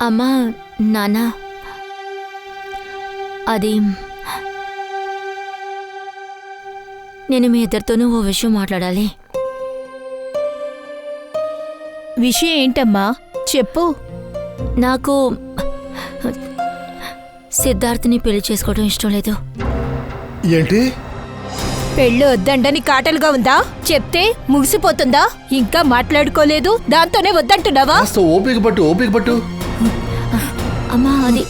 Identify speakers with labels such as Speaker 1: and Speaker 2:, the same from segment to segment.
Speaker 1: అమ్మా నాన్న అది నేను మీ ఇద్దరితోనూ ఓ విషయం మాట్లాడాలి.
Speaker 2: విషయం ఏంటమ్మా చెప్పు.
Speaker 1: నాకు సిద్ధార్థ్ని పెళ్లి చేసుకోవడం ఇష్టం లేదు.
Speaker 3: ఏంటి?
Speaker 2: పెళ్ళి వద్దండని కాటలుగా ఉందా? చెప్తే ముగిసిపోతుందా? ఇంకా మాట్లాడుకోలేదు దాంతోనే వద్దంటున్నావా?
Speaker 3: ఓపిక పట్టు.
Speaker 1: అమ్మా అది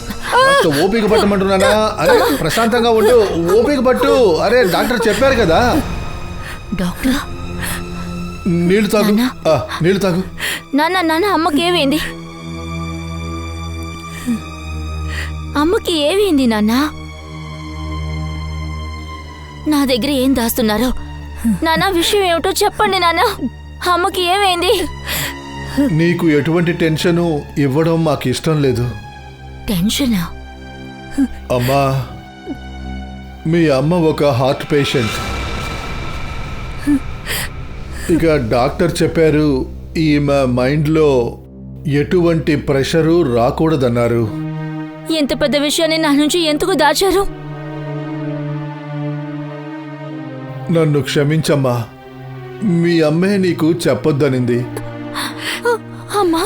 Speaker 3: ఓపిక పట్టమంటున్నానా? అరే ప్రశాంతంగా ఉండు, ఓపిక పట్టు. అరే డాక్టర్ చెప్పారు కదా.
Speaker 1: డాక్టర్
Speaker 3: నీళ్లు తాగు.
Speaker 1: నాన్న అమ్మకి ఏమైంది? అమ్మకి ఏమైంది నాన్న? నా దగ్గర ఏం దాస్తున్నారో నాన్న, విషయం ఏమిటో చెప్పండి నాన్న. అమ్మకి ఏమైంది?
Speaker 3: నీకు ఎటువంటి టెన్షన్ ఇవ్వడం మాకు ఇష్టం లేదు.
Speaker 1: టెన్షనా?
Speaker 3: అమ్మా, మీ అమ్మ ఒక హార్ట్ పేషెంట్. ఇక డాక్టర్ చెప్పారు ఈమె మైండ్లో ఎటువంటి ప్రెషరు రాకూడదన్నారు.
Speaker 1: ఇంత పెద్ద విషయాన్ని నా నుంచి ఎందుకు దాచారు?
Speaker 3: నన్ను క్షమించమ్మా, మీ అమ్మే నీకు చెప్పొద్దనింది.
Speaker 1: అమ్మా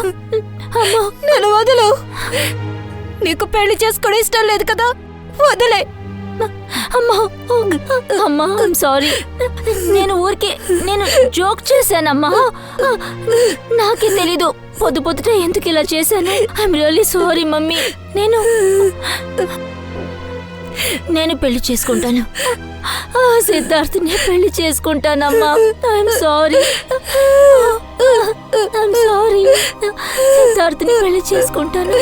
Speaker 2: నన్ను వదులు. నీకు పెళ్లి చేసుకోవడం ఇష్టం లేదు కదా, వదిలే.
Speaker 1: అమ్మా సారీ, నేను జోక్ చేశానమ్మా. నాకే తెలీదు పొద్దుట ఎందుకు ఇలా చేశాను. I'm really sorry mummy. నేను పెళ్లి చేసుకుంటాను. సిద్ధార్థ్ని పెళ్లి చేసుకుంటానమ్మా. I'm sorry. సిద్ధార్థ్ని పెళ్లి చేసుకుంటాను.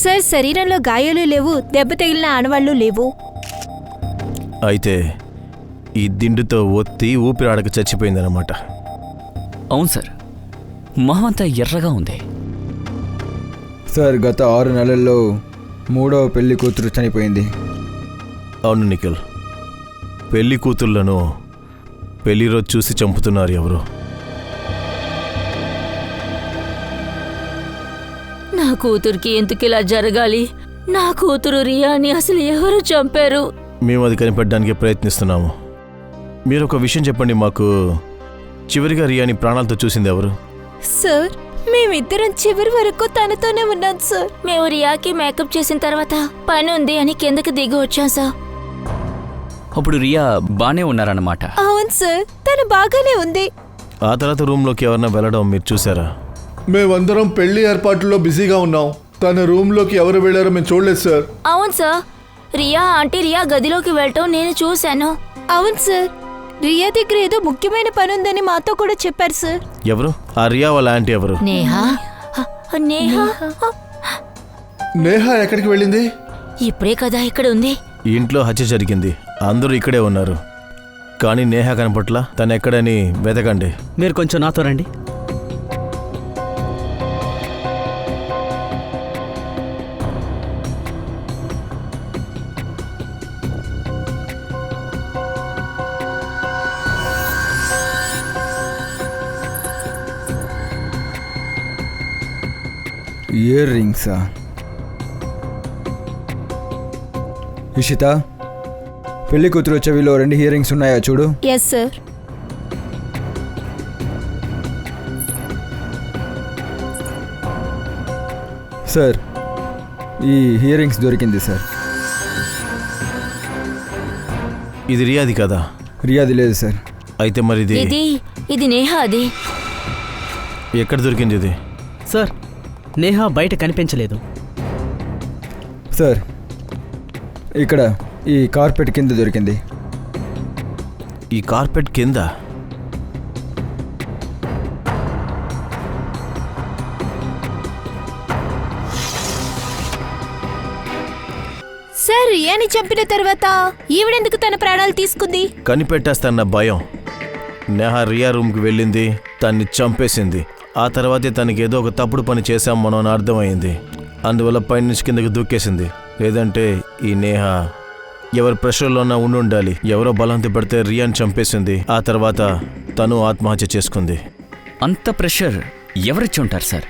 Speaker 2: సార్, శరీరంలో గాయాలు లేవు, దెబ్బ తగిలిన ఆనవాళ్లు లేవు.
Speaker 4: అయితే ఈ దిండుతో ఒత్తి ఊపిరాడక చచ్చిపోయిందన్నమాట.
Speaker 5: అవును సార్, మొహం అంతా ఎర్రగా ఉంది.
Speaker 6: సార్, గత 6 నెలల్లో 3వ పెళ్లి కూతురు చనిపోయింది.
Speaker 4: అవును నిఖిల్, పెళ్లి కూతుళ్లను పెళ్లి రోజు చూసి చంపుతున్నారు ఎవరు.
Speaker 1: నా కూతురికి ఎందుకు ఇలా జరగాలి? నా కూతురు రియాని అసలు ఎవరు చంపారు?
Speaker 4: మేము అది కనిపెట్టడానికి ప్రయత్నిస్తున్నాము. మీరు ఒక విషయం చెప్పండి మాకు, చివరిగా రియాని ప్రాణాలతో చూసింది ఎవరు?
Speaker 2: సార్, మేమిద్దరం చివరి వరకు తనతోనే ఉన్నాం సార్.
Speaker 1: మేము రియాకి మేకప్ చేసిన తర్వాత పని ఉంది అని కిందకి దిగి వచ్చాం సార్.
Speaker 5: అప్పుడు రియా బానే ఉన్నారన్నమాట.
Speaker 2: అవును సార్, తను బాగానే ఉంది.
Speaker 4: ఆ తర్వాత రూమ్లోకి ఎవరన్నా వెళ్ళడం మీరు చూసారా?
Speaker 3: మేమందరం పెళ్లి ఏర్పాట్లలో బిజీగా ఉన్నాం. తన రూమ్లోకి ఎవరు వెళ్ళారో మేము చూడలేదు సార్.
Speaker 1: అవును సార్, రియా గదిలోకి వెళ్ళటం నేను చూశాను.
Speaker 2: అవును సార్, రియా దగ్గర ఏదో ముఖ్యమైన పని ఉందని మాతో కూడా చెప్పారు సార్.
Speaker 4: ఎవరు ఆ రియా వాళ్ళ ఆంటీ ఎవరు?
Speaker 3: నేహ ఎక్కడికి వెళ్ళింది?
Speaker 1: ఇప్పుడే కదా ఇక్కడ ఉంది.
Speaker 4: ఇంట్లో హత్య జరిగింది, అందరూ ఇక్కడే ఉన్నారు. కానీ నేహ కనపట్ల. తను ఎక్కడని వెతకండి.
Speaker 7: మీరు కొంచెం నాతో రండి.
Speaker 6: ఇయర్ రింగ్సా? ఇషిత, పెళ్లి కూతురు చెవిలో 2 ఇయర్ రింగ్స్ ఉన్నాయా చూడు.
Speaker 2: Yes sir.
Speaker 6: సార్, ఈ ఇయర్ రింగ్స్ దొరికింది సార్.
Speaker 4: ఇది రియాది కదా?
Speaker 6: రియాది లేదు సార్.
Speaker 4: అయితే మరి
Speaker 1: ఇది నేహా. అది
Speaker 4: ఎక్కడ దొరికింది ఇది?
Speaker 7: సార్, నేహా బయట కనిపించలేదు.
Speaker 6: సార్, ఇక్కడ ఈ కార్పెట్ కింద దొరికింది.
Speaker 4: ఈ కార్పెట్ కింద?
Speaker 2: సార్, రియాని చంపిన తర్వాత ఈవిడెందుకు తన ప్రాణాలు తీసుకుంది?
Speaker 4: కనిపెట్టేస్తన్న భయం. నేహా రియా రూమ్కి వెళ్ళింది, తన్ని చంపేసింది. ఆ తర్వాతే తనకి ఏదో ఒక తప్పుడు పని చేశాం మనం అని అర్థమైంది. అందువల్ల పైనుంచి కిందకి దూకేసింది. లేదంటే ఈ నేహా ఎవరి ప్రెషర్లోనా ఉండాలి. ఎవరో బలవంతి పడితే రియాని చంపేసింది. ఆ తర్వాత తను ఆత్మహత్య చేసుకుంది.
Speaker 5: అంత ప్రెషర్ ఎవరిచ్చి ఉంటారు సార్?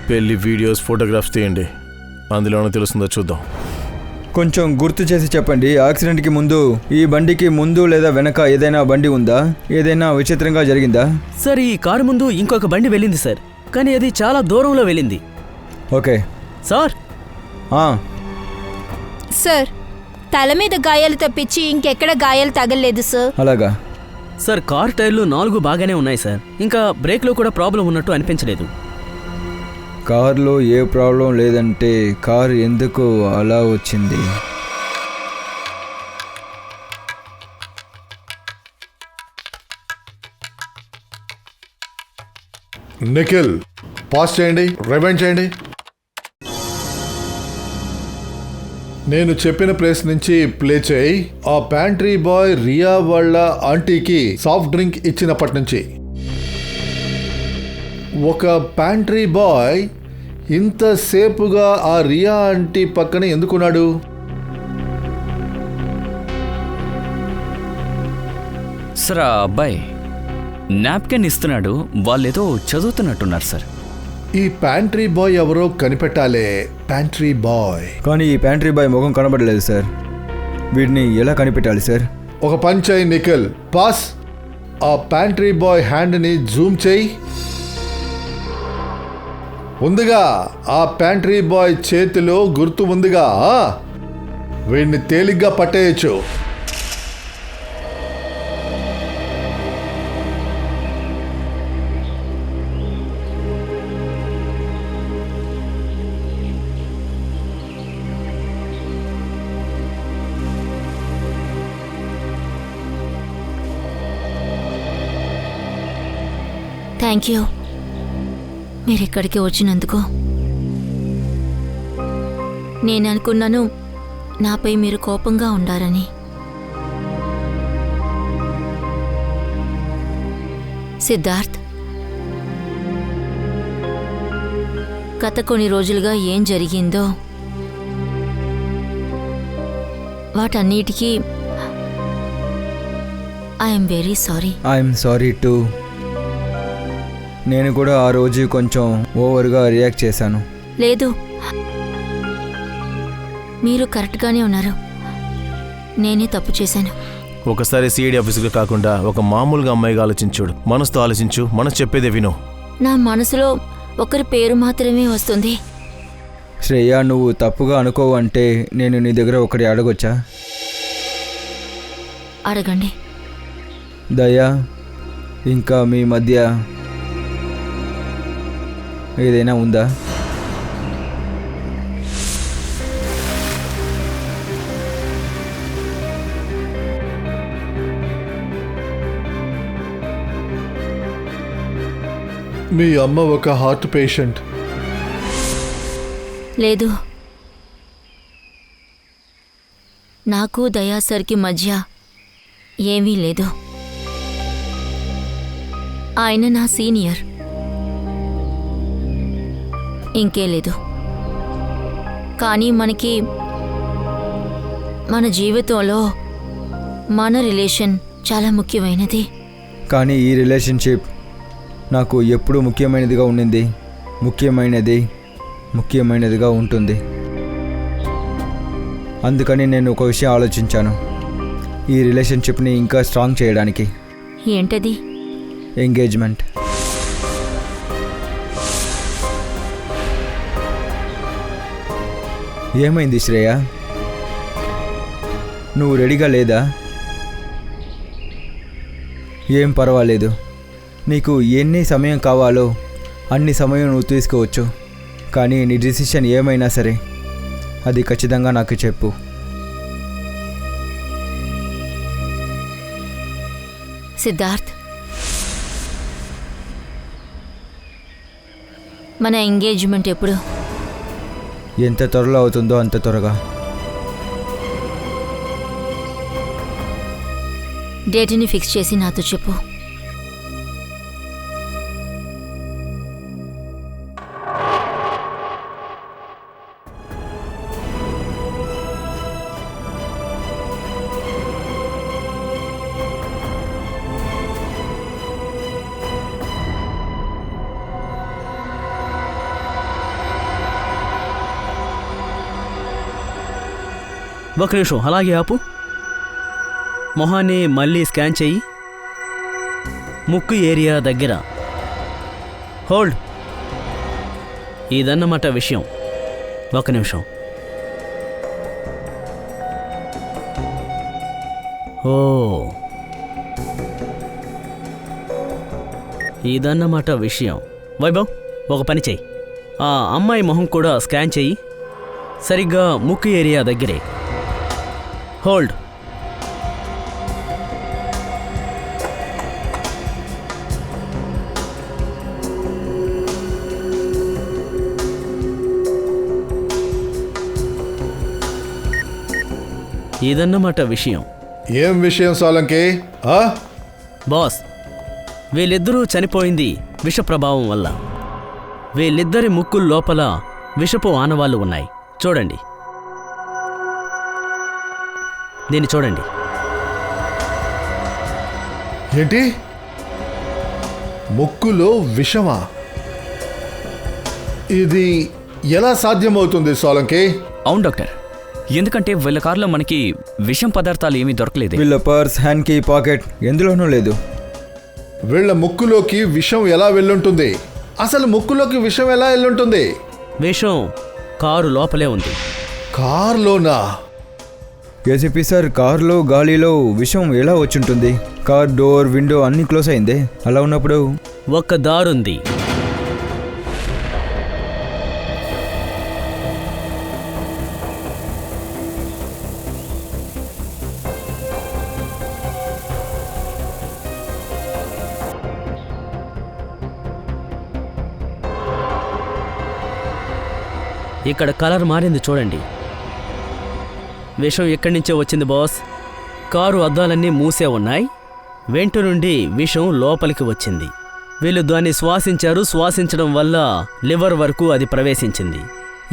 Speaker 4: పెళ్లి వీడియోస్, ఫోటోగ్రాఫ్స్ తీయండి. అందులోనే తెలుస్తుందో చూద్దాం.
Speaker 6: కొంచెం గుర్తు చేసి చెప్పండి. యాక్సిడెంట్కి ముందు ఈ బండికి ముందు లేదా వెనక ఏదైనా బండి ఉందా? ఏదైనా విచిత్రంగా జరిగిందా?
Speaker 7: సార్, ఈ కారు ముందు ఇంకొక బండి వెళ్ళింది సార్, కానీ అది చాలా దూరంలో వెళ్ళింది.
Speaker 6: Okay
Speaker 7: sir.
Speaker 2: సార్, తల మీద గాయాలు తప్పించి ఇంకెక్కడ గాయాలు తగలలేదు సార్.
Speaker 6: అలాగా
Speaker 7: సార్, కార్ టైర్లు 4 బాగానే ఉన్నాయి సార్. ఇంకా బ్రేక్లో కూడా ప్రాబ్లం ఉన్నట్టు అనిపించలేదు.
Speaker 6: కార్లో ఏ ప్రాబ్లం లేదంటే కార్ ఎందుకు అలా వచ్చింది?
Speaker 3: నిఖిల్, పాస్ చేయండి, రివైండ్ చేయండి. నేను చెప్పిన ప్లేస్ నుంచి ప్లే చేయి. ఆ ప్యాంట్రీ బాయ్ రియా వాళ్ళ ఆంటీకి సాఫ్ట్ డ్రింక్ ఇచ్చినప్పటి నుంచి. ఒక ప్యాంట్రీ బాయ్ ఇంతసేపుగా ఆ రియా ఆంటీ పక్కన ఎందుకున్నాడు?
Speaker 5: సార్, ఆ అబ్బాయి నాప్కిన్ ఇస్తున్నాడు. వాళ్ళేదో చదువుతున్నట్టున్నారు సార్.
Speaker 3: ఈ ప్యాంట్రీ బాయ్ ఎవరో కనిపెట్టాలే. Pantry bye.
Speaker 6: కానీ ఈ ప్యాంట్రీ బాయ్ ముఖం కనబడలేదు సార్. వీడిని ఎలా కనిపెట్టాలి సార్?
Speaker 3: ఒక పని చేయి నిఖిల్, పాస్. ఆ ప్యాంట్రీ బాయ్ హ్యాండ్ని జూమ్ చేయి. ఉందిగా, ఆ ప్యాంట్రీ బాయ్ చేతిలో గుర్తు ఉందిగా. వీడిని తేలిగ్గా పట్టేయచ్చు.
Speaker 1: థ్యాంక్ యూ మీరు ఇక్కడికి వచ్చినందుకు. నేను అనుకున్నాను నాపై మీరు కోపంగా ఉండారని. సిద్ధార్థ్, గత కొన్ని రోజులుగా ఏం జరిగిందో వాటన్నిటికీ I'm very sorry.
Speaker 6: I'm sorry to. నేను కూడా ఆ రోజు కొంచెం ఓవర్గా రియాక్ట్ చేశాను.
Speaker 1: లేదు, మీరు కరెక్ట్గానే ఉన్నారు. నేనే తప్పు చేశాను.
Speaker 4: ఒకసారి సిఐడి ఆఫీసుగా కాకుండా ఒక మామూలుగా అమ్మాయిగా ఆలోచించుడు. మనసుతో ఆలోచించు, మనసు చెప్పేదే విను.
Speaker 1: నా మనసులో ఒకరి పేరు మాత్రమే వస్తుంది.
Speaker 6: శ్రేయ, నువ్వు తప్పుగా అనుకోవు అంటే నేను నీ దగ్గర ఒకటి అడగొచ్చా?
Speaker 1: అడగండి.
Speaker 6: దయా, ఇంకా మీ మధ్య ఏదైనా ఉందా?
Speaker 3: మీ అమ్మ ఒక హార్ట్ పేషెంట్.
Speaker 1: లేదు, నాకు దయాసర్కి మధ్య ఏమీ లేదు. ఆయన నా సీనియర్, ఇంకే లేదు. కానీ మన జీవితంలో మన రిలేషన్ చాలా ముఖ్యమైనది.
Speaker 6: కానీ ఈ రిలేషన్షిప్ నాకు ఎప్పుడూ ముఖ్యమైనదిగా ఉండింది, ముఖ్యమైనదిగా ఉంటుంది. అందుకని నేను ఒక విషయం ఆలోచించాను, ఈ రిలేషన్షిప్ని ఇంకా స్ట్రాంగ్ చేయడానికి.
Speaker 1: ఏంటది?
Speaker 6: ఎంగేజ్మెంట్. ఏమైంది శ్రేయ, నువ్వు రెడీగా లేదా? ఏం పర్వాలేదు, నీకు ఎన్ని సమయం కావాలో అన్ని సమయం నువ్వు తీసుకోవచ్చు. కానీ నీ డిసిషన్ ఏమైనా సరే అది ఖచ్చితంగా నాకు చెప్పు.
Speaker 1: సిద్ధార్థ్, మన ఎంగేజ్మెంట్ ఎప్పుడు?
Speaker 6: ఎంత త్వరలో అవుతుందో అంత త్వరగా.
Speaker 1: డేట్ని ఫిక్స్ చేసి నాతో చెప్పు.
Speaker 7: ఒక నిమిషం అలాగే ఆపు. మొహాన్ని మళ్ళీ స్కాన్ చెయ్యి. ముక్కు ఏరియా దగ్గర హోల్డ్. ఇదన్నమాట విషయం. ఒక నిమిషం. ఓ, ఇదన్నమాట విషయం. వైభవ్, ఒక పని చెయ్యి, ఆ అమ్మాయి మొహం కూడా స్కాన్ చెయ్యి. సరిగ్గా ముక్కు ఏరియా దగ్గరే. హోల్డ్. ఇదన్నమాట విషయం.
Speaker 3: ఏం విషయం సోలంకి?
Speaker 7: బాస్, వీళ్ళిద్దరూ చనిపోయింది విష ప్రభావం వల్ల. వీళ్ళిద్దరి ముక్కుల లోపల విషపు ఆనవాళ్లు ఉన్నాయి. చూడండి, దీన్ని చూడండి.
Speaker 3: ఏంటి? ముక్కులో విషమా? ఇది ఎలా సాధ్యమవుతుంది సోలంకి?
Speaker 5: అవును డాక్టర్, ఎందుకంటే వీళ్ళ కారులో మనకి విషం పదార్థాలు ఏమీ దొరకలేదు.
Speaker 6: వీళ్ళ పర్స్, హ్యాండ్ కీ, పాకెట్ ఎందులోనూ లేదు.
Speaker 3: వీళ్ళ ముక్కులోకి విషం ఎలా వెళ్ళుంటుంది? అసలు ముక్కులోకి విషం ఎలా వెళ్ళుంటుంది?
Speaker 7: విషం కారు లోపలే ఉంది.
Speaker 3: కార్లోనా?
Speaker 6: ఏసీపీ సార్, కారులో గాలిలో విషం ఎలా వచ్చుంటుంది? కార్ డోర్, విండో అన్నీ క్లోజ్ అయిందే. అలా ఉన్నప్పుడు
Speaker 7: ఒక్క దారుంది. ఇక్కడ కలర్ మారింది చూడండి. విషం ఎక్కడి నుంచో వచ్చింది బాస్. కారు అద్దాలన్నీ మూసే ఉన్నాయి. వెంట నుండి విషం లోపలికి వచ్చింది. వీళ్ళు దాన్ని శ్వాసించారు. శ్వాసించడం వల్ల లివర్ వరకు అది ప్రవేశించింది.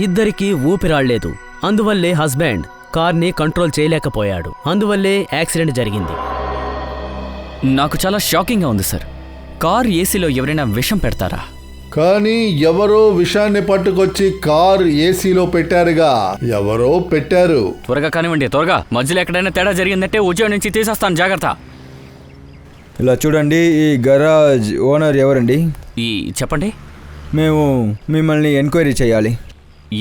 Speaker 7: ఇద్దరికీ ఊపిరాడలేదు. అందువల్లే హస్బెండ్ కార్ని కంట్రోల్ చేయలేకపోయాడు. అందువల్లే యాక్సిడెంట్ జరిగింది.
Speaker 5: నాకు చాలా షాకింగ్గా ఉంది సార్. కార్ ఏసీలో ఎవరైనా విషం పెడతారా?
Speaker 3: కానీ ఎవరో విషాన్ని పట్టుకొచ్చి కార్ ఏసీలో పెట్టారుగా. ఎవరో పెట్టారు.
Speaker 5: త్వరగా కానివ్వండి, త్వరగా. మధ్యలో ఎక్కడైనా తేడా జరిగిందంటే ఉద్యోగం నుంచి తీసేస్తాను, జాగ్రత్త.
Speaker 6: ఇలా చూడండి, ఈ గరాజ్ ఓనర్ ఎవరండి?
Speaker 5: చెప్పండి.
Speaker 6: మేము మిమ్మల్ని ఎంక్వైరీ చేయాలి.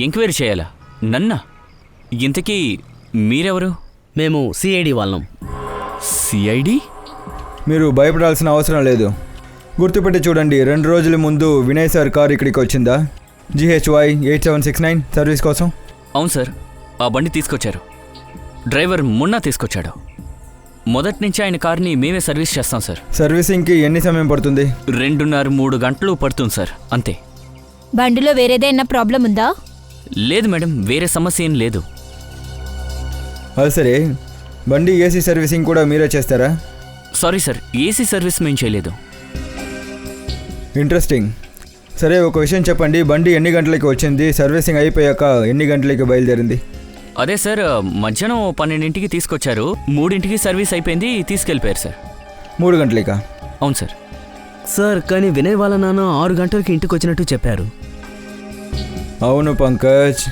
Speaker 5: ఎంక్వైరీ చేయాలా? నన్నా? ఇంతకీ మీరెవరు?
Speaker 7: మేము సిఐడి వాళ్ళం.
Speaker 5: సిఐడి?
Speaker 6: మీరు భయపడాల్సిన అవసరం లేదు. గుర్తుపెట్టి చూడండి, 2 రోజుల ముందు వినయ్ సార్ కార్ ఇక్కడికి వచ్చిందా? GHY 8769 సర్వీస్ కోసం.
Speaker 5: అవును సార్, ఆ బండి తీసుకొచ్చారు. డ్రైవర్ మొన్న తీసుకొచ్చాడు. మొదటి నుంచి ఆయన కార్ని మేమే సర్వీస్ చేస్తాం సార్.
Speaker 6: సర్వీసింగ్కి ఎన్ని సమయం పడుతుంది?
Speaker 5: 2.5-3 గంటలు పడుతుంది సార్, అంతే.
Speaker 2: బండిలో వేరేదైనా ప్రాబ్లం ఉందా?
Speaker 5: లేదు మేడం, వేరే సమస్య ఏం లేదు.
Speaker 6: అది సరే, బండి ఏసీ సర్వీసింగ్ కూడా మీరే చేస్తారా?
Speaker 5: సారీ సార్, ఏసీ సర్వీస్ మేము చేయలేదు.
Speaker 6: ఇంట్రెస్టింగ్. సరే, ఒక విషయం చెప్పండి, బండి ఎన్ని గంటలకి వచ్చింది? సర్వీసింగ్ అయిపోయాక ఎన్ని గంటలకి బయలుదేరింది?
Speaker 5: అదే సార్, మధ్యాహ్నం 12ంటికి తీసుకొచ్చారు, 3ంటికి సర్వీస్ అయిపోయింది, తీసుకెళ్ళిపోయారు సార్.
Speaker 6: 3 గంటలేకా?
Speaker 5: అవును సార్.
Speaker 7: సార్ కానీ వినయ్ వాళ్ళ నాన్న 6 గంటలకి ఇంటికి వచ్చినట్టు చెప్పారు.
Speaker 6: అవును పంకజ్,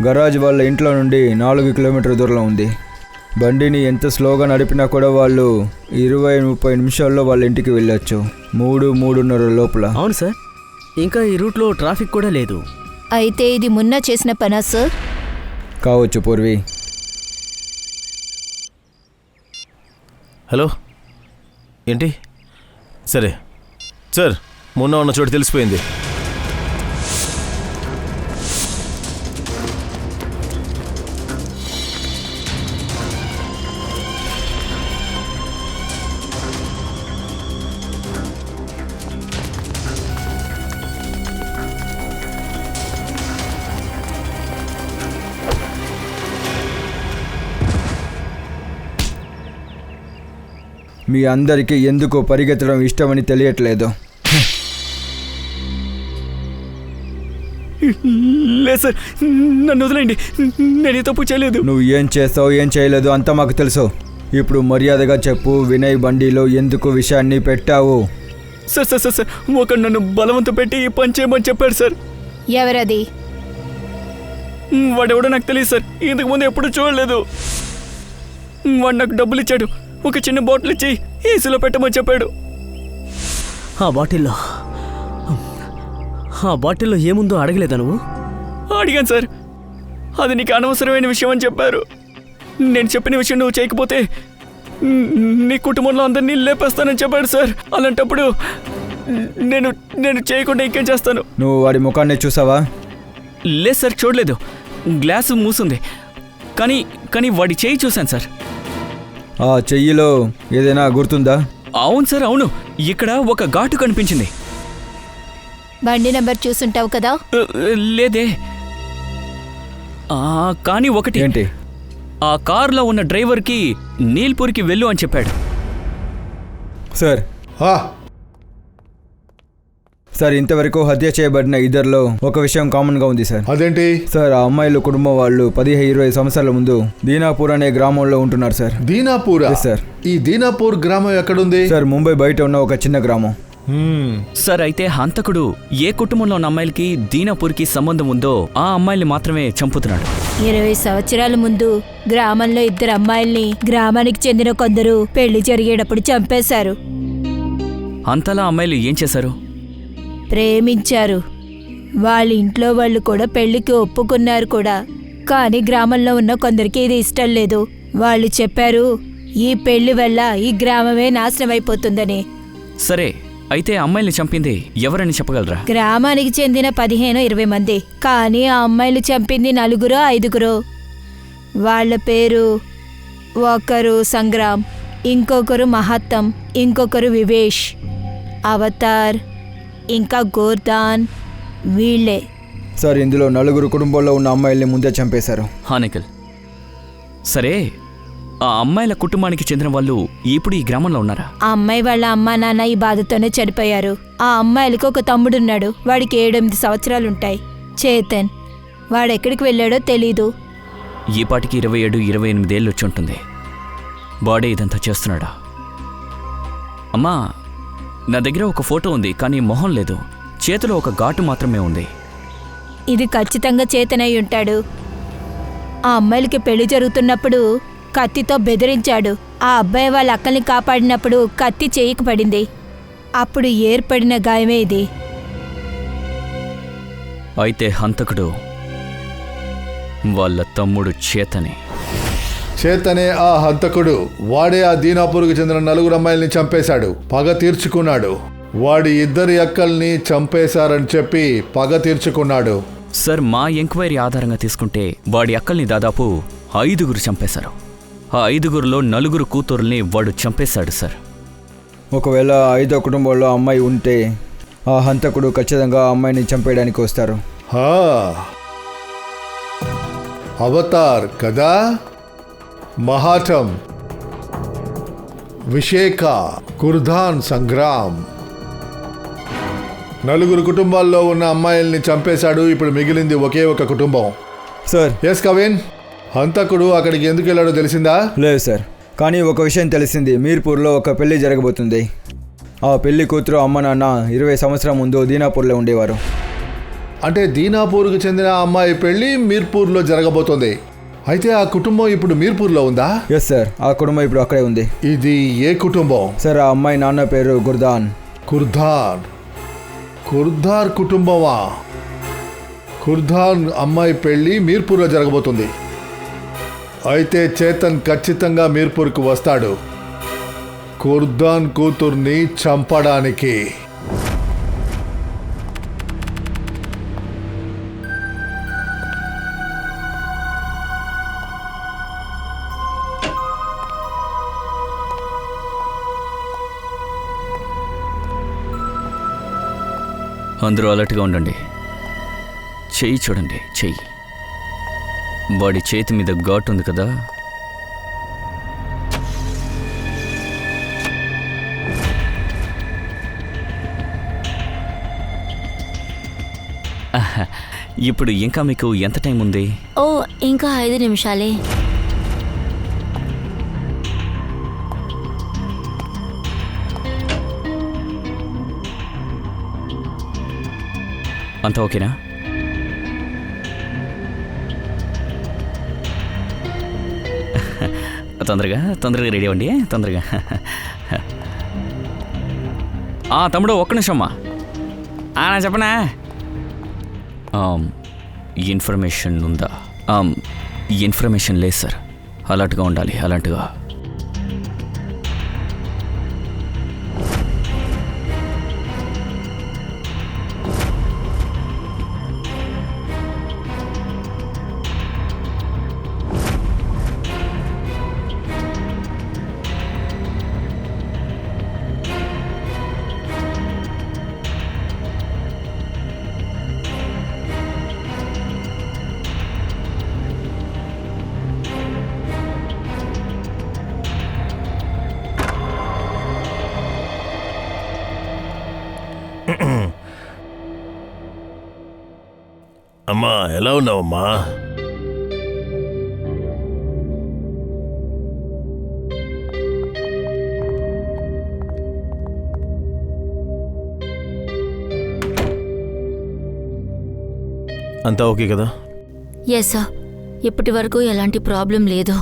Speaker 6: గరాజ్ వాళ్ళ ఇంట్లో నుండి 4 కిలోమీటర్ దూరంలో ఉంది. బండిని ఎంత స్లోగా నడిపినా కూడా వాళ్ళు 20-30 నిమిషాల్లో వాళ్ళ ఇంటికి వెళ్ళొచ్చు, 3-3:30 లోపల.
Speaker 7: అవును సార్, ఇంకా ఈ రూట్లో ట్రాఫిక్ కూడా లేదు.
Speaker 2: అయితే ఇది మున్నా చేసిన పనా సార్?
Speaker 6: కావచ్చు పూర్వి.
Speaker 4: హలో, ఏంటి? సరే సార్, మొన్న ఉన్న చోటు తెలిసిపోయింది.
Speaker 6: మీ అందరికీ ఎందుకు పరిగెత్తడం ఇష్టమని తెలియట్లేదు.
Speaker 7: లేదు సార్, నన్ను వదిలేండి, నేను ఈ తప్పు చేయలేదు.
Speaker 6: నువ్వు ఏం చేస్తావు ఏం చేయలేదు అంతా మాకు తెలుసు. ఇప్పుడు మర్యాదగా చెప్పు, వినయ్ బండిలో ఎందుకు విషయాన్ని పెట్టావు?
Speaker 7: సార్ సార్ సార్ సార్, ఒకడు నన్ను బలవంత పెట్టి ఈ పని చేయమని చెప్పాడు సార్.
Speaker 2: ఎవరది?
Speaker 7: వాడెవడో నాకు తెలియదు సార్, ఇంతకు ముందు ఎప్పుడు చూడలేదు. వాడు నాకు డబ్బులు ఇచ్చాడు, ఒక చిన్న బాటిల్ ఇచ్చి ఏసీలో పెట్టమని చెప్పాడు. ఆ బాటిల్లో ఏముందో అడగలేదా నువ్వు? అడిగాను సార్, అది నీకు అనవసరమైన విషయం అని చెప్పారు. నేను చెప్పిన విషయం నువ్వు చేయకపోతే నీ కుటుంబంలో అందరినీ లేపేస్తానని చెప్పాడు సార్. అలాంటప్పుడు నేను చేయకుండా ఇంకేం చేస్తాను?
Speaker 6: నువ్వు వాడి ముఖాన్ని చూసావా?
Speaker 5: లేదు సార్, చూడలేదు, గ్లాసు మూసుంది, కానీ వాడి చేయి చూశాను సార్.
Speaker 6: ఆ చెయ్యిలో ఏదైనా గుర్తుందా?
Speaker 5: అవును సార్, అవును, ఇక్కడ ఒక ఘాటు కనిపించింది.
Speaker 2: బండి నెంబర్ చూసుంటావు కదా?
Speaker 5: లేదే. కానీ ఒకటి,
Speaker 6: ఏంటి?
Speaker 5: ఆ కారులో ఉన్న డ్రైవర్కి నీల్పూర్కి వెళ్ళు అని చెప్పాడు.
Speaker 6: సార్ సార్, ఇంతవరకు హత్య చేయబడిన ఇద్దరిలో ఒక విషయం కామన్గా ఉంది సార్.
Speaker 3: అదేంటి?
Speaker 6: సార్, ఆ అమ్మాయిల కుటుంబం వాళ్ళు 15-20 సంవత్సరాల ముందు దీనాపూర్ అనే గ్రామంలో ఉంటున్నారు సార్.
Speaker 3: దీనాపూరా?
Speaker 6: సార్.
Speaker 3: ఈ దీనాపూర్ గ్రామం ఎక్కడుంది?
Speaker 6: సార్, ముంబై బయట ఉన్న ఒక చిన్న గ్రామం.
Speaker 5: సార్, అయితే హంతకుడు ఏ కుటుంబంలో ఉన్న అమ్మాయిలకి దీనాపూర్కి సంబంధం ఉందో ఆ అమ్మాయిల్ని మాత్రమే చంపుతున్నాడు.
Speaker 2: 20 సంవత్సరాల ముందు గ్రామంలో 2 అమ్మాయిల్ని గ్రామానికి చెందిన కొందరు పెళ్లి జరిగేటప్పుడు చంపేశారు.
Speaker 5: అంతలా అమ్మాయిలు ఏం చేశారు?
Speaker 2: ప్రేమించారు. వాళ్ళ ఇంట్లో వాళ్ళు కూడా పెళ్లికి ఒప్పుకున్నారు కూడా. కానీ గ్రామంలో ఉన్న కొందరికి ఇది ఇష్టం లేదు. వాళ్ళు చెప్పారు, ఈ పెళ్లి వల్ల ఈ గ్రామమే నాశనం అయిపోతుందని.
Speaker 5: సరే, అయితే అమ్మాయిల్ని చంపింది ఎవరని చెప్పగలరా?
Speaker 2: గ్రామానికి చెందిన 15-20 మంది. కానీ ఆ అమ్మాయిలు చంపింది 4-5. వాళ్ళ పేరు, ఒకరు సంగ్రామ్, ఇంకొకరు మహత్తం, ఇంకొకరు వివేష్, అవతార్, ఇంకా గోర్దాన్. వీళ్ళే
Speaker 6: సార్. ఇందులో 4 కుటుంబాల్లో ఉన్న అమ్మాయిల్ని ముందే చంపేశారు.
Speaker 5: హానికల్. సరే, ఆ అమ్మాయిల కుటుంబానికి చెందిన వాళ్ళు ఇప్పుడు ఈ గ్రామంలో ఉన్నారా?
Speaker 2: ఆ అమ్మాయి వాళ్ళ అమ్మా నాన్న ఈ బాధతోనే చనిపోయారు. ఆ అమ్మాయిలకు ఒక తమ్ముడున్నాడు, వాడికి 7-8 సంవత్సరాలుంటాయి, చేతన్. వాడెక్కడికి వెళ్ళాడో తెలీదు.
Speaker 5: ఈ పాటికి 27-28 ఏళ్ళు వచ్చి ఉంటుంది. బాడీ ఇదంతా చేస్తున్నాడా? అమ్మా, నా దగ్గర ఒక ఫోటో ఉంది, కానీ మొహం లేదు, చేతిలో ఒక ఘాటు మాత్రమే ఉంది.
Speaker 2: ఇది ఖచ్చితంగా చేతనై ఉంటాడు. ఆ అమ్మాయిలకి పెళ్లి జరుగుతున్నప్పుడు కత్తితో బెదిరించాడు. ఆ అబ్బాయి వాళ్ళ అక్కల్ని కాపాడినప్పుడు కత్తి చేయికి పడింది. అప్పుడు ఏర్పడిన గాయమే ఇది.
Speaker 5: అయితే హంతకుడు వాళ్ళ తమ్ముడు చేతనే.
Speaker 3: చేతనే ఆ హంతకుడు. వాడే ఆ దీనాపూర్కు చెందిన 4 అమ్మాయిల్ని చంపేశాడు, పగ తీర్చుకున్నాడు. వాడి 2 అక్కల్ని చంపేశారని చెప్పి పగ తీర్చుకున్నాడు.
Speaker 5: సార్, మా ఎంక్వైరీ ఆధారంగా తీసుకుంటే వాడి అక్కల్ని దాదాపు 5 చంపేశారు. ఆ 5లో 4 కూతుర్ని వాడు చంపేశాడు సార్.
Speaker 6: ఒకవేళ 5వ కుటుంబంలో అమ్మాయి ఉంటే ఆ హంతకుడు ఖచ్చితంగా ఆ అమ్మాయిని చంపేయడానికి వస్తారు.
Speaker 3: అవతార్ కదా, మహాటం, విషేక, కుర్ధాన్, సంగ్రామ్ 4 కుటుంబాల్లో ఉన్న అమ్మాయిల్ని చంపేశాడు. ఇప్పుడు మిగిలింది ఒకే ఒక కుటుంబం.
Speaker 6: సార్.
Speaker 3: ఎస్ కవిన్. హంతకుడు అక్కడికి ఎందుకు వెళ్ళాడో తెలిసిందా?
Speaker 6: లేదు సార్, కానీ ఒక విషయం తెలిసింది. మీర్పూర్లో ఒక పెళ్లి జరగబోతుంది. ఆ పెళ్లి కూతురు అమ్మ నాన్న 20 సంవత్సరాల ముందు దీనాపూర్లో ఉండేవారు.
Speaker 3: అంటే దీనాపూర్కు చెందిన అమ్మాయి పెళ్లి మీర్పూర్లో జరగబోతోంది. అయితే ఆ కుటుంబం ఇప్పుడు మీర్పూర్లో ఉందా?
Speaker 6: ఎస్ సార్, ఆ కుటుంబం ఇప్పుడు అక్కడే ఉంది.
Speaker 3: ఇది ఏ కుటుంబం?
Speaker 6: సార్, ఆ అమ్మాయి నాన్న పేరు గుర్దాన్.
Speaker 3: కుర్ధార్ కుటుంబమా? కుర్ధాన్ అమ్మాయి పెళ్లి మీర్పూర్లో జరగబోతుంది. అయితే చేతన్ ఖచ్చితంగా మీర్పూర్కు వస్తాడు కుర్దాన్ కూతుర్ని చంపడానికి.
Speaker 5: అందరూ అలర్ట్గా ఉండండి. చెయ్యి చూడండి, చెయ్యి. వాడి చేతి మీద ఘాటు ఉంది కదా, ఇప్పుడు ఇంకా మీకు ఎంత టైం ఉంది?
Speaker 1: ఓ ఇంకా 5 నిమిషాలే.
Speaker 5: అంతా ఓకేనా? తొందరగా రెడీ అవ్వండి, తొందరగా. తమ్ముడు ఒక్క నిమిషమ్మా. నా చెప్పనా? ఇన్ఫర్మేషన్ ఉందా? ఇన్ఫర్మేషన్ లేదు సార్. అలర్ట్గా ఉండాలి, అలర్ట్గా.
Speaker 4: అమ్మా, ఎలా ఉన్నావమ్మా? అంతా ఓకే కదా?
Speaker 1: ఎస్ సార్, ఇప్పటి వరకు ఎలాంటి ప్రాబ్లం లేదు.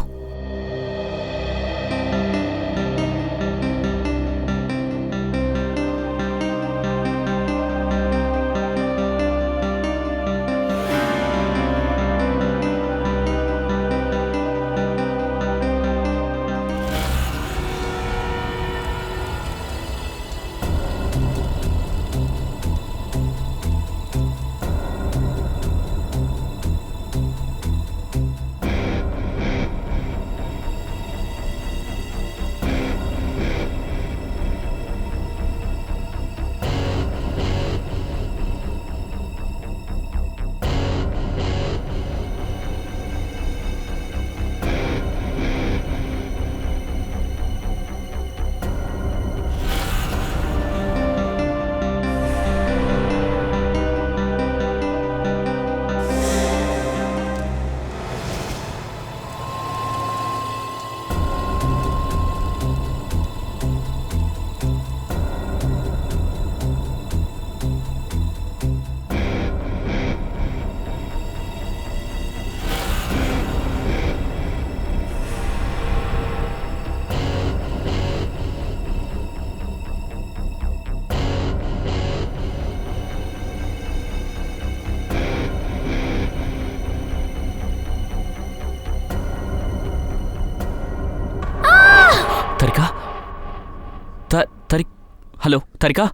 Speaker 5: హలో తరికా,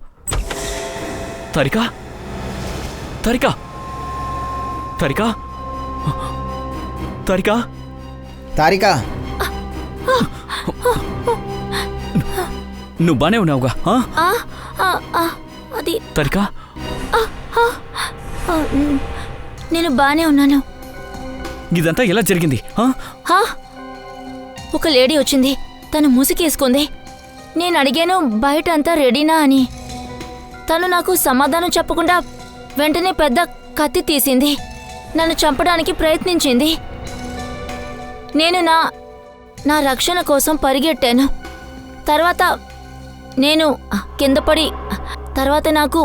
Speaker 5: తరికా, తరికా, తరికా, తరికా,
Speaker 6: తారికా,
Speaker 5: నువ్వు బానే ఉన్నావుగా?
Speaker 1: అది
Speaker 5: తరికా,
Speaker 1: నేను బానే ఉన్నాను.
Speaker 5: ఇదంతా ఎలా జరిగింది?
Speaker 1: ఒక లేడీ వచ్చింది, తను ముసుగేసుకుంది. నేను అడిగాను బయట అంతా రెడీనా అని. తను నాకు సమాధానం చెప్పకుండా వెంటనే పెద్ద కత్తి తీసింది. నన్ను చంపడానికి ప్రయత్నించింది. నేను నా రక్షణ కోసం పరిగెట్టాను. తర్వాత నేను కింద పడి తర్వాత నాకు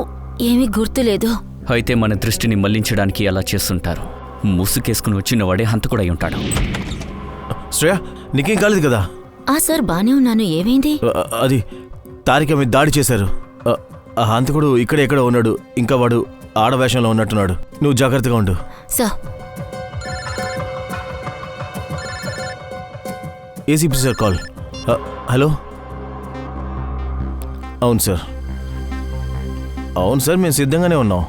Speaker 1: ఏమీ గుర్తులేదు.
Speaker 5: అయితే మన దృష్టిని మళ్లించడానికి అలా చేస్తుంటారు. ముసుకేసుకుని వచ్చినవాడే హంతకుడై ఉంటాడు.
Speaker 4: శ్రేయ, నీకేం కాలేదు కదా?
Speaker 1: సార్ బానే ఉన్నాను. ఏమైంది?
Speaker 4: అది తారిక మీద దాడి చేశారు. ఆ హంతకుడు ఎక్కడ ఉన్నాడు. ఇంకా వాడు ఆడవేషంలో ఉన్నట్టున్నాడు. నువ్వు జాగ్రత్తగా ఉండు.
Speaker 1: Sir,
Speaker 4: ACP sir call. Hello. అవును సార్, మేము సిద్ధంగానే ఉన్నాం.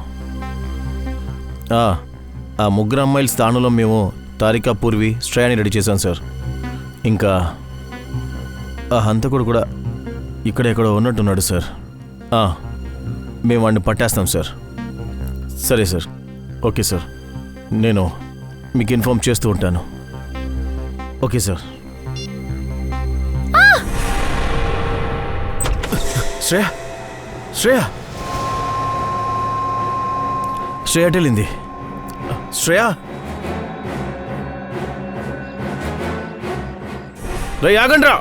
Speaker 4: ఆ ముగ్గురు అమ్మాయిల స్థానంలో మేము తారికా, పూర్వి, శ్రేయాని రెడీ చేశాం సార్. ఇంకా ఆ హంతకుడు కూడా ఎక్కడో ఉన్నట్టున్నాడు సార్. మేము వాడిని పట్టేస్తాం సార్. సరే సార్, ఓకే సార్, నేను మీకు ఇన్ఫార్మ్ చేస్తూ ఉంటాను. Okay sir. శ్రేయ అటెళ్ళింది. శ్రేయ, ఆగండి రా.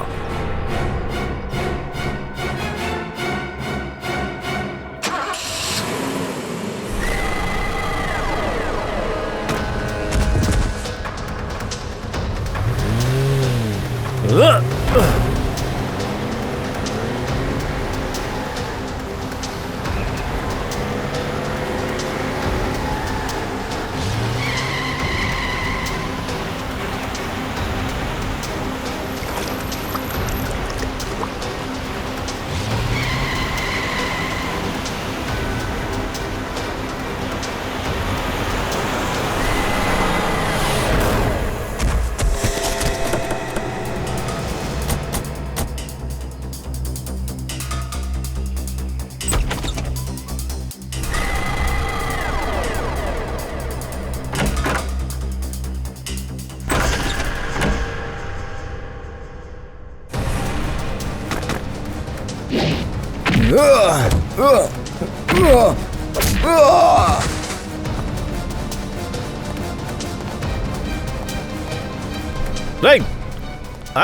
Speaker 4: రైట్,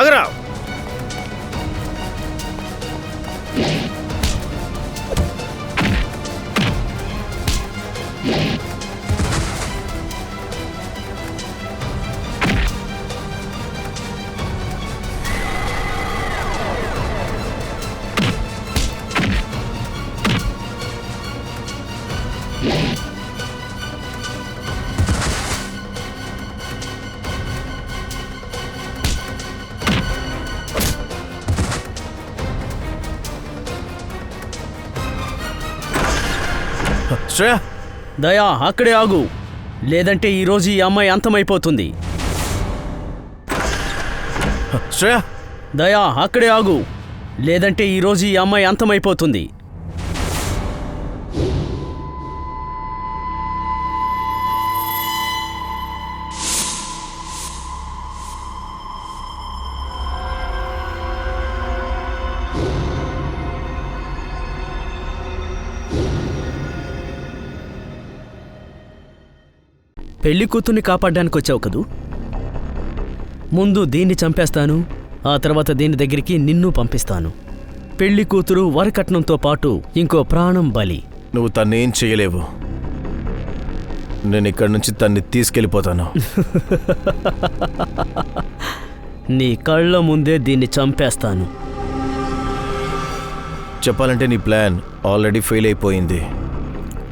Speaker 4: ఆగరా. శ్రేయ,
Speaker 7: దయా, అక్కడే ఆగు, లేదంటే ఈరోజు ఈ అమ్మాయి అంతమైపోతుంది.
Speaker 4: శ్రేయ,
Speaker 7: దయా, అక్కడే ఆగు, లేదంటే ఈరోజు ఈ అమ్మాయి అంతమైపోతుంది. పెళ్లి కూతుర్ని కాపాడడానికి వచ్చావు కదూ? ముందు దీన్ని చంపేస్తాను, ఆ తర్వాత దీని దగ్గరికి నిన్ను పంపిస్తాను. పెళ్లి కూతురు వరకట్నంతో పాటు ఇంకో ప్రాణం బలి.
Speaker 4: నువ్వు తన్నేం చేయలేవు. నేను ఇక్కడి నుంచి తన్ని తీసుకెళ్ళిపోతాను.
Speaker 7: నీ కళ్ళ ముందే దీన్ని చంపేస్తాను.
Speaker 4: చెప్పాలంటే నీ ప్లాన్ ఆల్రెడీ ఫెయిల్ అయిపోయింది.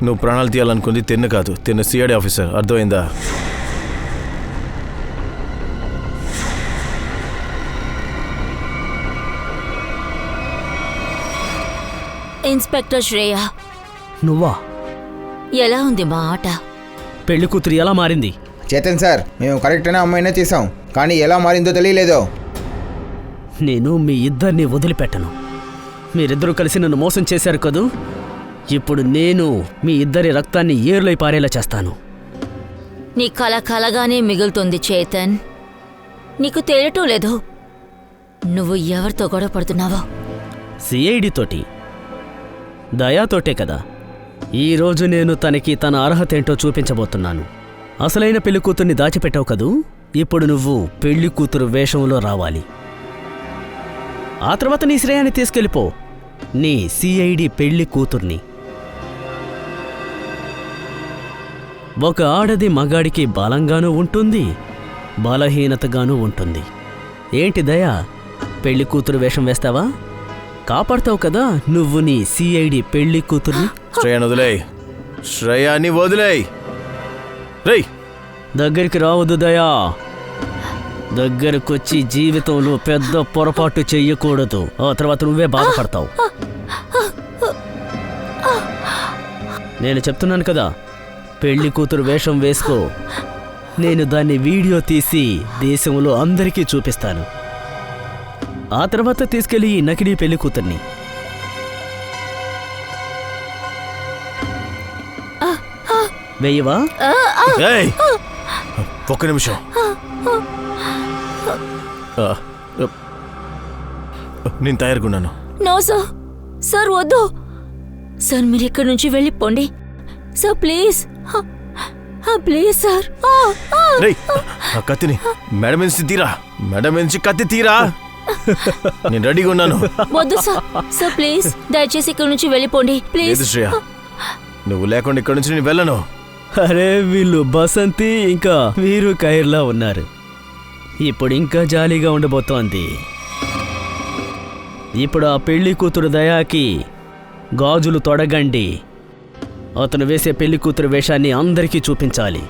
Speaker 4: నువ్వు ప్రాణాలు తీయాలనుకుంది తిన్ను కాదు, తిన్న సిఐడి ఆఫీసర్. అర్థమైందా?
Speaker 1: ఇన్స్పెక్టర్ శ్రేయ,
Speaker 7: నువ్వా?
Speaker 1: ఎలా ఉంది మా ఆట?
Speaker 7: పెళ్లి కూతురు ఎలా మారింది?
Speaker 6: చేతన్ సార్, మేము కరెక్ట్ అయిన అమ్మాయినే తీసాం, కానీ ఎలా మారిందో తెలియలేదు.
Speaker 7: నేను మీ ఇద్దరిని వదిలిపెట్టను. మీరిద్దరూ కలిసి నన్ను మోసం చేశారు కదూ. ఇప్పుడు నేను మీ ఇద్దరి రక్తాన్ని ఏరులై పారేలా చేస్తాను.
Speaker 1: నీ కల కలగానే మిగులుతుంది చేతన్. నీకు తెలియటం లేదు నువ్వు ఎవరితో గొడవ పడుతున్నావో.
Speaker 7: సిఐడి తోటి, దయాతోటే కదా. ఈరోజు నేను తనకి తన అర్హత ఏంటో చూపించబోతున్నాను. అసలైన పెళ్లి కూతుర్ని దాచిపెట్టావు కదూ, ఇప్పుడు నువ్వు పెళ్లి కూతురు వేషంలో రావాలి. ఆ తర్వాత నీ శ్రేయాన్ని తీసుకెళ్ళిపో, నీ సిఐడి పెళ్లి కూతుర్ని. ఒక ఆడది మగాడికి బలంగానూ ఉంటుంది, బలహీనతగానూ ఉంటుంది. ఏంటి దయా, పెళ్లి కూతురు వేషం వేస్తావా? కాపాడతావు కదా నువ్వు నీ సిఐడి పెళ్లి కూతుర్ని.
Speaker 4: శ్రేయాన్ని వదిలేయ్, శ్రేయాన్ని వదిలేయ్. రేయ్,
Speaker 7: దగ్గరికి రావద్దు దయా. దగ్గరకొచ్చి జీవితంలో పెద్ద పొరపాటు చెయ్యకూడదు, ఆ తర్వాత నువ్వే బాధపడతావు. నేను చెప్తున్నాను కదా, పెళ్లి కూతురు వేషం వేసుకో. నేను దాన్ని వీడియో తీసి దేశంలో అందరికీ చూపిస్తాను. ఆ తర్వాత తీసుకెళ్ళి ఈ నకిలీ పెళ్లి కూతుర్ని. వెయ్యవా?
Speaker 4: ఏయ్, ఒక్క నిమిషం. నేను తయారుకున్నాను.
Speaker 1: నో సార్, సార్ వద్దు సార్, మీరు ఇక్కడి నుంచి వెళ్ళిపోండి సార్, ప్లీజ్ ప్లీజ్ సార్.
Speaker 4: రేయ్, ఆ కత్తిని మేడం నుంచి తీరా, మేడం నుంచి కత్తి తీరా. నేను రెడీగా ఉన్నాను.
Speaker 1: వద్దు సార్, సార్ ప్లీజ్ దయచేసి ఇక్కడి నుంచి వెళ్ళిపోండి ప్లీజ్.
Speaker 4: లేదు శ్రేయ, నువ్వు లేకుండా ఇక్కడి నుంచి నేను వెళ్ళను.
Speaker 7: అరే వీళ్ళు బసంతి ఇంకా వీరు కైర్లా ఉన్నారు. ఇప్పుడు ఇంకా జాలీగా ఉండబోతోంది. ఇప్పుడు ఆ పెళ్లి కూతురు దయాకి గాజులు తొడగండి. అతను వేసే పెళ్లి కూతురు వేషాన్ని అందరికీ చూపించాలి.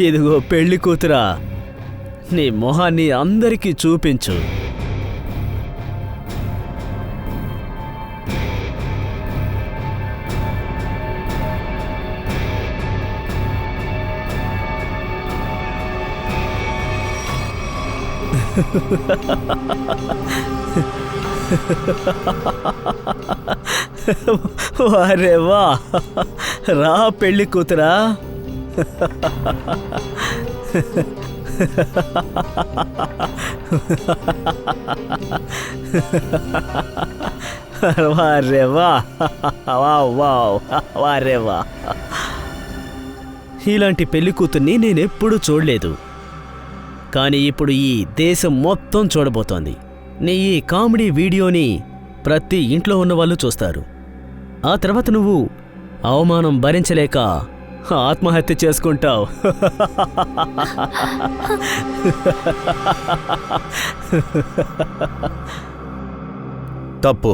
Speaker 7: ఇదిగో పెళ్లి కూతురా, నీ మొహాన్ని అందరికీ చూపించు. వారే వా, రా పెళ్లి కూతురా. వారే వా, వారే వా. ఇలాంటి పెళ్లి కూతుర్ని నేనెప్పుడూ చూడలేదు, కానీ ఇప్పుడు ఈ దేశం మొత్తం చూడబోతోంది. నీ ఈ కామెడీ వీడియోని ప్రతి ఇంట్లో ఉన్న వాళ్ళు చూస్తారు. ఆ తర్వాత నువ్వు అవమానం భరించలేక ఆత్మహత్య చేసుకుంటావు.
Speaker 4: తప్పు,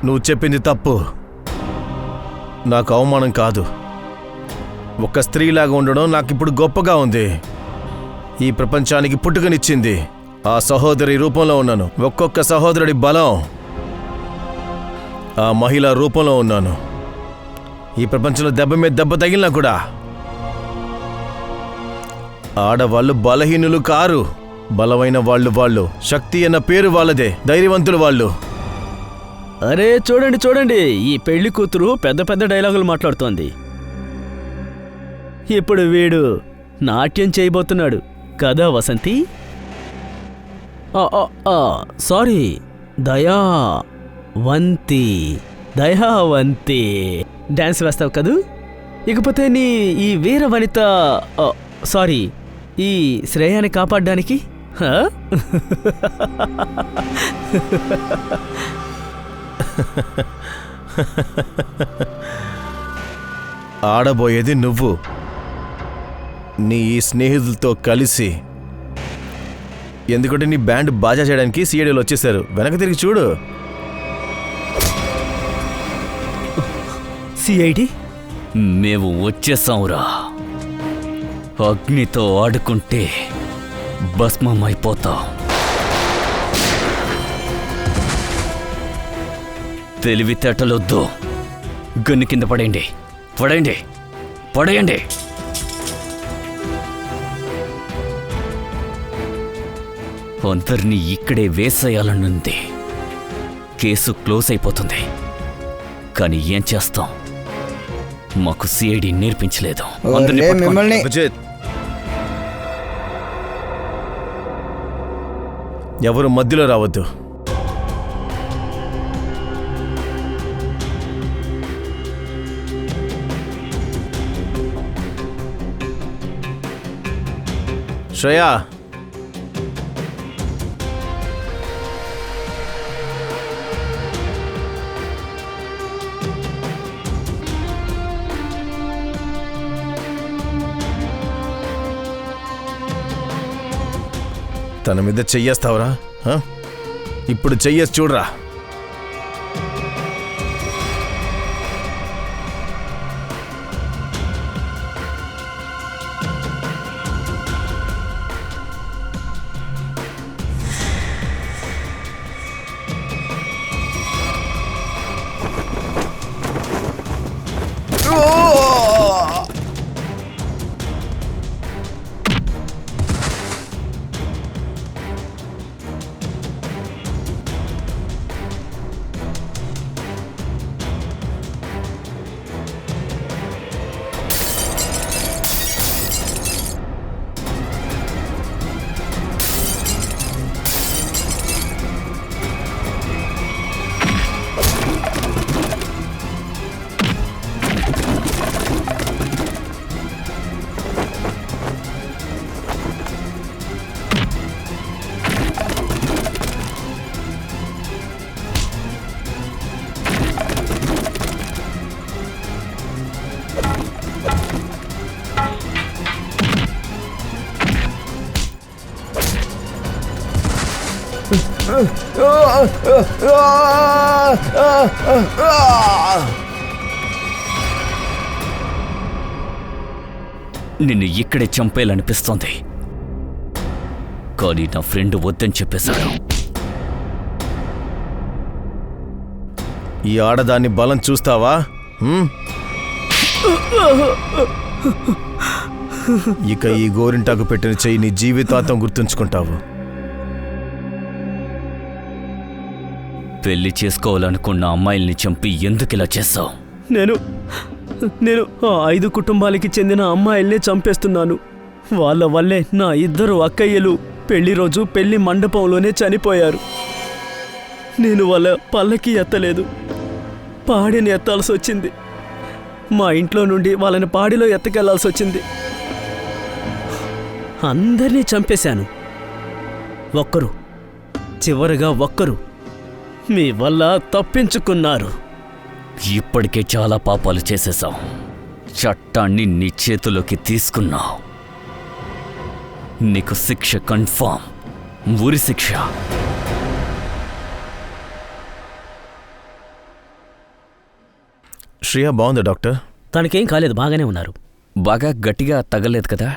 Speaker 4: నువ్వు చెప్పింది తప్పు. నాకు అవమానం కాదు, ఒక స్త్రీలాగా ఉండడం నాకిప్పుడు గొప్పగా ఉంది. ఈ ప్రపంచానికి పుట్టుకనిచ్చింది ఆ సహోదరి రూపంలో ఉన్నాను. ఒక్కొక్క సహోదరుడి బలం ఆ మహిళ రూపంలో ఉన్నాను. ఈ ప్రపంచంలో దెబ్బ మీద దెబ్బ తగిలినా కూడా ఆడవాళ్ళు బలహీనులు కారు, బలమైన వాళ్ళు. శక్తి అన్న పేరు వాళ్ళదే, ధైర్యవంతులు వాళ్ళు.
Speaker 7: అరే చూడండి చూడండి, ఈ పెళ్లి కూతురు పెద్ద పెద్ద డైలాగులు మాట్లాడుతోంది. ఇప్పుడు వీడు నాట్యం చేయబోతున్నాడు కదా వసంతి? సారీ, దయావంతి. డాన్స్ వేస్తావు కదూ? ఇకపోతే నీ ఈ వీర వనిత, సారీ, ఈ శ్రేయాన్ని కాపాడడానికి
Speaker 4: ఆడబోయేది నువ్వు నీ ఈ స్నేహితులతో కలిసి. ఎందుకంటే నీ బ్యాండ్ బాజా చేయడానికి సీఐడీలు వచ్చేసారు. వెనక తిరిగి చూడు.
Speaker 7: సిఐడి
Speaker 5: మేము వచ్చేసాంరా. అగ్నితో ఆడుకుంటే భస్మం అయిపోతాం. తెలివితేటలొద్దు, గన్ను కింద పడేయండి, పడేయండి, పడేయండి. అందరినీ ఇక్కడే వేసేయాలనుంది. కేసు క్లోజ్ అయిపోతుంది. కానీ ఏం చేస్తాం, మాకు సిఐడి నేర్పించలేదు. అందరినీ పట్టుకోండి.
Speaker 6: మిమ్మల్ని
Speaker 4: అభిజిత్, ఎవరు మధ్యలో రావద్దు. శ్రేయా, తన మీద చెయ్యేస్తావురా? ఇప్పుడు చెయ్యేసి చూడరా.
Speaker 5: నిన్ను ఇక్కడే చంపేయాలనిపిస్తోంది, కానీ నా ఫ్రెండ్ వద్దని చెప్పేశాడు.
Speaker 4: ఈ ఆడదాన్ని బలం చూస్తావా? ఇక ఈ గోరింటాకు పెట్టిన చెయ్యి నీ జీవితాంతం గుర్తుంచుకుంటావు.
Speaker 5: పెళ్లి చేసుకోవాలనుకున్న అమ్మాయిల్ని చంపి ఎందుకిలా చేశావు?
Speaker 7: నేను ఆ 5 కుటుంబాలకి చెందిన అమ్మాయిల్ని చంపేస్తున్నాను. వాళ్ళ వల్లే నా 2 అక్కయ్యలు పెళ్లి రోజు పెళ్లి మండపంలోనే చనిపోయారు. నేను వాళ్ళ పల్లకి ఎత్తలేదు, పాడిని ఎత్తాల్సి వచ్చింది. మా ఇంట్లో నుండి వాళ్ళని పాడిలో ఎత్తకెళ్లాల్సి వచ్చింది. అందరినీ చంపేశాను. చివరిగా ఒక్కరు మీ వల్ల తప్పించుకున్నారు.
Speaker 5: ఇప్పటికే చాలా పాపాలు చేసేశావు. చట్టాన్ని నీ చేతిలోకి తీసుకున్నావు. నీకు శిక్ష కన్ఫర్మ్, ఉరి శిక్ష.
Speaker 4: శ్రేయ బాగుందా డాక్టర్?
Speaker 7: తనకేం కాలేదు, బాగానే ఉన్నారు.
Speaker 5: బాగా గట్టిగా తగలేదు కదా?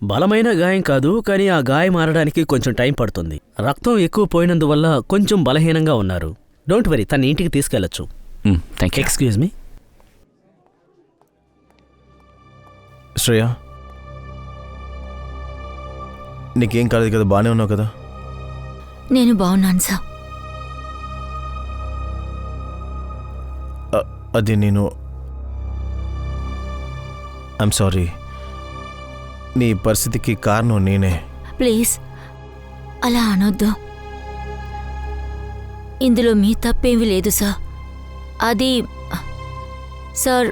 Speaker 7: బలమైన గాయం కాదు, కానీ ఆ గాయం మారడానికి కొంచెం టైం పడుతుంది. రక్తం ఎక్కువ పోయినందువల్ల కొంచెం బలహీనంగా ఉన్నారు. డోంట్ వరీ, తన ఇంటికి తీసుకెళ్లొచ్చు.
Speaker 5: Thank you.
Speaker 7: Excuse me.
Speaker 4: Shreya, నీకేం కాలేదు కదా? బాగానే ఉన్నావు కదా?
Speaker 1: నేను బాగున్నాను సార్.
Speaker 4: అది నేను ఐమ్ సారీ. నీ పరిస్థితికి కారణం నేనే.
Speaker 1: ప్లీజ్ అలా అనొద్దు. ఇందులో మీ తప్పేమీ లేదు సార్. అది సార్,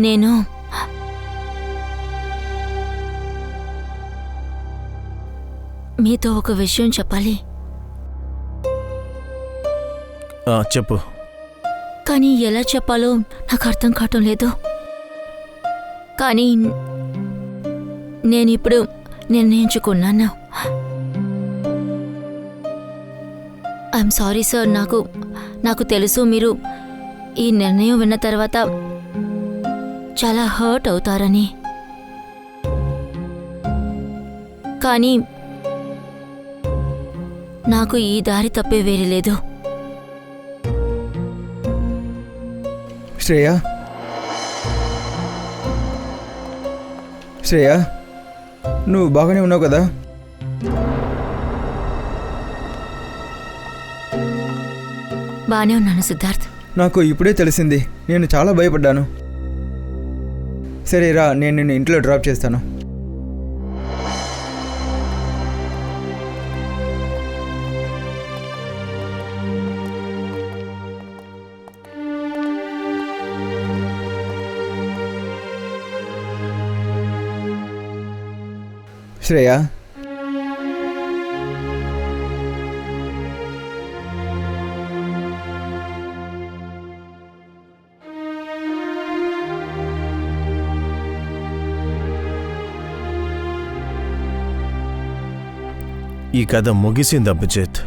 Speaker 1: నేను మీతో ఒక విషయం చెప్పాలి.
Speaker 4: చెప్పు.
Speaker 1: కానీ ఎలా చెప్పాలో నాకు అర్థం కావటం లేదు. కానీ నేనిప్పుడు నిర్ణయించుకున్నాను. I'm sorry sir. నాకు తెలుసు మీరు ఈ నిర్ణయం విన్న తర్వాత చాలా హర్ట్ అవుతారని. కానీ నాకు ఈ దారి తప్పే వేరే లేదు.
Speaker 6: శ్రేయ, శ్రేయ, నువ్వు బాగానే ఉన్నావు కదా?
Speaker 1: బానే ఉన్నాను సిద్ధార్థ్.
Speaker 6: నాకు ఇప్పుడే తెలిసింది. నేను చాలా భయపడ్డాను. సరే రా, నేను నిన్ను ఇంట్లో డ్రాప్ చేస్తాను. శ్రేయ,
Speaker 4: ఈ కథ ముగిసింది అభిజిత్.